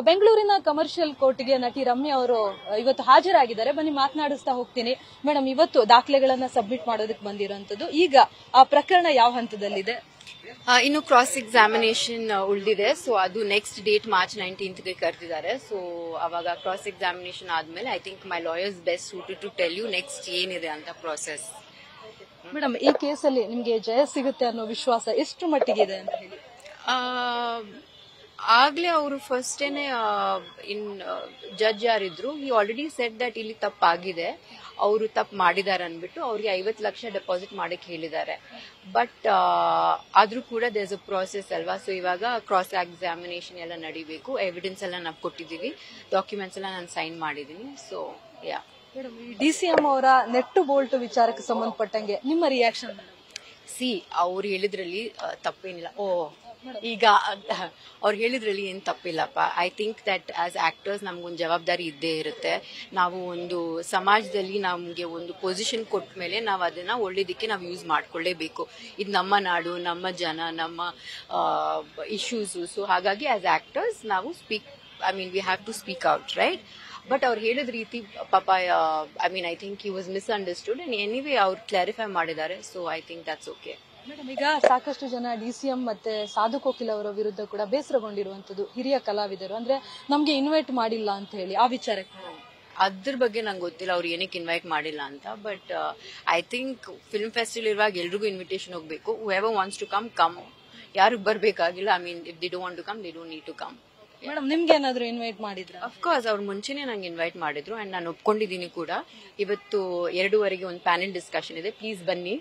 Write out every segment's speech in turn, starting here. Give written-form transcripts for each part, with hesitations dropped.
ಬೆಂಗಳೂರಿನ ಕಮರ್ಷಿಯಲ್ ಕೋರ್ಟ್ಗೆ ನಟಿ ರಮ್ಯಾ ಅವರು ಇವತ್ತು ಹಾಜರಾಗಿದ್ದಾರೆ. ಬನ್ನಿ ಮಾತನಾಡಿಸ್ತಾ ಹೋಗ್ತೀನಿ. ಮೇಡಮ್, ಇವತ್ತು ದಾಖಲೆಗಳನ್ನ ಸಬ್ಮಿಟ್ ಮಾಡೋದಕ್ಕೆ ಬಂದಿರೋಂಥದ್ದು. ಈಗ ಆ ಪ್ರಕರಣ ಯಾವ ಹಂತದಲ್ಲಿದೆ? ಇನ್ನು ಕ್ರಾಸ್ ಎಕ್ಸಾಮಿನೇಷನ್ ಉಳಿದಿದೆ. ಸೊ ಅದು ನೆಕ್ಸ್ಟ್ ಡೇಟ್ ಮಾರ್ಚ್ 19ಗೆ ಕರೆದಿದ್ದಾರೆ. ಸೊ ಅವಾಗ ಕ್ರಾಸ್ ಎಕ್ಸಾಮಿನೇಷನ್ ಆದ್ಮೇಲೆ I think my lawyers best suited to tell you next ಏನಿದೆ ಅಂತ ಪ್ರಾಸೆಸ್. ಮೇಡಮ್, ಈ ಕೇಸಲ್ಲಿ ನಿಮ್ಗೆ ಜಯ ಸಿಗುತ್ತೆ ಅನ್ನೋ ವಿಶ್ವಾಸ ಎಷ್ಟು ಮಟ್ಟಿಗೆ ಇದೆ ಅಂತ ಹೇಳಿ? ಆಗ್ಲೇ ಅವರು ಫಸ್ಟೇನೆ ಇನ್ ಜಡ್ಜ್ ಯಾರಿದ್ರು, ಈ ಆಲ್ರೆಡಿ ಸೆಟ್ ದಟ್ ಇಲ್ಲಿ ತಪ್ಪಾಗಿದೆ, ಅವರು ತಪ್ಪು ಮಾಡಿದ್ದಾರೆ ಅನ್ಬಿಟ್ಟು ಅವ್ರಿಗೆ 50 ಲಕ್ಷ ಡೆಪಾಸಿಟ್ ಮಾಡಕ್ಕೆ ಹೇಳಿದ್ದಾರೆ. ಬಟ್ ಆದ್ರೂ ಕೂಡ ದೇರ್ಸ್ ಅ ಪ್ರಾಸೆಸ್ ಅಲ್ವಾ. ಸೊ ಇವಾಗ ಕ್ರಾಸ್ ಎಕ್ಸಾಮಿನೇಷನ್ ಎಲ್ಲ ನಡಿಬೇಕು. ಎವಿಡೆನ್ಸ್ ಎಲ್ಲ ನಾವು ಕೊಟ್ಟಿದ್ದೀವಿ, ಡಾಕ್ಯುಮೆಂಟ್ಸ್ ಎಲ್ಲ ನಾನು ಸೈನ್ ಮಾಡಿದ್ದೀನಿ. ಸೊ ಯಾ ಮೇಡಮ್, DCM ಅವರ ನೆಟ್ಟು ಬೋಲ್ಟ್ ವಿಚಾರಕ್ಕೆ ಸಂಬಂಧಪಟ್ಟಂಗೆ ನಿಮ್ಮ ರಿಯಾಕ್ಷನ್? ಅವ್ರು ಹೇಳಿದ್ರಲ್ಲಿ ತಪ್ಪೇನಿಲ್ಲ. ಈಗ ಅವ್ರು ಹೇಳಿದ್ರಲ್ಲಿ ಏನ್ ತಪ್ಪಿಲ್ಲಪ್ಪ. I think that as actors ನಮ್ಗೊಂದು ಜವಾಬ್ದಾರಿ ಇದ್ದೇ ಇರುತ್ತೆ. ನಾವು ಒಂದು ಸಮಾಜದಲ್ಲಿ ನಮ್ಗೆ ಒಂದು ಪೊಸಿಷನ್ ಕೊಟ್ಟ ಮೇಲೆ ನಾವು ಅದನ್ನ ಒಳ್ಳೇದಕ್ಕೆ ನಾವು ಯೂಸ್ ಮಾಡ್ಕೊಳ್ಳೇಬೇಕು. ಇದು ನಮ್ಮ ನಾಡು, ನಮ್ಮ ಜನ, ನಮ್ಮ ಇಶ್ಯೂಸ್. ಸೊ ಹಾಗಾಗಿ ಆಸ್ ಆಕ್ಟರ್ಸ್ ನಾವು we have to speak out, right? But ಅವ್ರು ಹೇಳಿದ ರೀತಿ ಪಾಪ I think he was misunderstood. And anyway ಅವ್ರು ಕ್ಲಾರಿಫೈ ಮಾಡಿದ್ದಾರೆ. So I think that's okay. Madam, ಈಗ ಸಾಕಷ್ಟು ಜನ DCM ಮತ್ತೆ ಸಾಧು ಕೋಕಿಲ್ ಅವರ ವಿರುದ್ಧ ಕೂಡ ಬೇಸರಗೊಂಡಿರುವಂತದ್ದು ಹಿರಿಯ ಕಲಾವಿದರು, ಅಂದ್ರೆ ನಮ್ಗೆ ಇನ್ವೈಟ್ ಮಾಡಿಲ್ಲ ಅಂತ ಹೇಳಿ. ಆ ವಿಚಾರಕ್ಕೆ ಅದ್ರ ಬಗ್ಗೆ ನಂಗೆ ಗೊತ್ತಿಲ್ಲ ಅವ್ರು ಏನಕ್ಕೆ ಇನ್ವೈಟ್ ಮಾಡಿಲ್ಲ ಅಂತ. But I think film festival ಇರುವಾಗ ಎಲ್ರಿಗೂ ಇನ್ವಿಟೇಷನ್ ಹೋಗ್ಬೇಕು. Whoever wants to come. ಯಾರಿಗೆ ಬರ್ಬೇಕಾಗಿಲ್ಲ. If they don't want to come, they don't need to come. Madam, ನಿಮ್ಗೆ ಏನಾದ್ರು ಇನ್ವೈಟ್ ಮಾಡಿದ್ರ? ಅಫ್ಕೋರ್ಸ್ ಅವ್ರು ಮುಂಚೆನೆ ನಂಗೆ ಇನ್ವೈಟ್ ಮಾಡಿದ್ರು ಅಂಡ್ ನಾನು ಒಪ್ಕೊಂಡಿದ್ದೀನಿ ಕೂಡ. ಇವತ್ತು 2:30 ಒಂದು ಪ್ಯಾನೆಲ್ ಡಿಸ್ಕಷನ್ ಇದೆ, ಪ್ಲೀಸ್ ಬನ್ನಿ.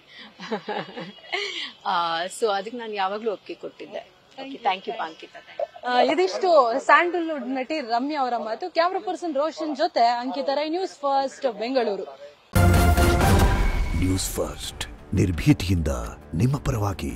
ಸೊ ಅದಕ್ಕೆ ನಾನು ಯಾವಾಗ್ಲೂ ಒಪ್ಪಿಗೆ ಕೊಟ್ಟಿದ್ದೆ. Thank you Ankita. ಇದಿಷ್ಟು ಸ್ಯಾಂಡಲ್ವುಡ್ ನಟಿ ರಮ್ಯಾ ಅವರ ಮಾತು. ಕ್ಯಾಮ್ರಾ ಪರ್ಸನ್ ರೋಷನ್ ಜೊತೆ Ankita Rai, news first, Bengaluru. News first, ನಿರ್ಭೀತಿಯಿಂದ ನಿಮ್ಮ ಪರವಾಗಿ.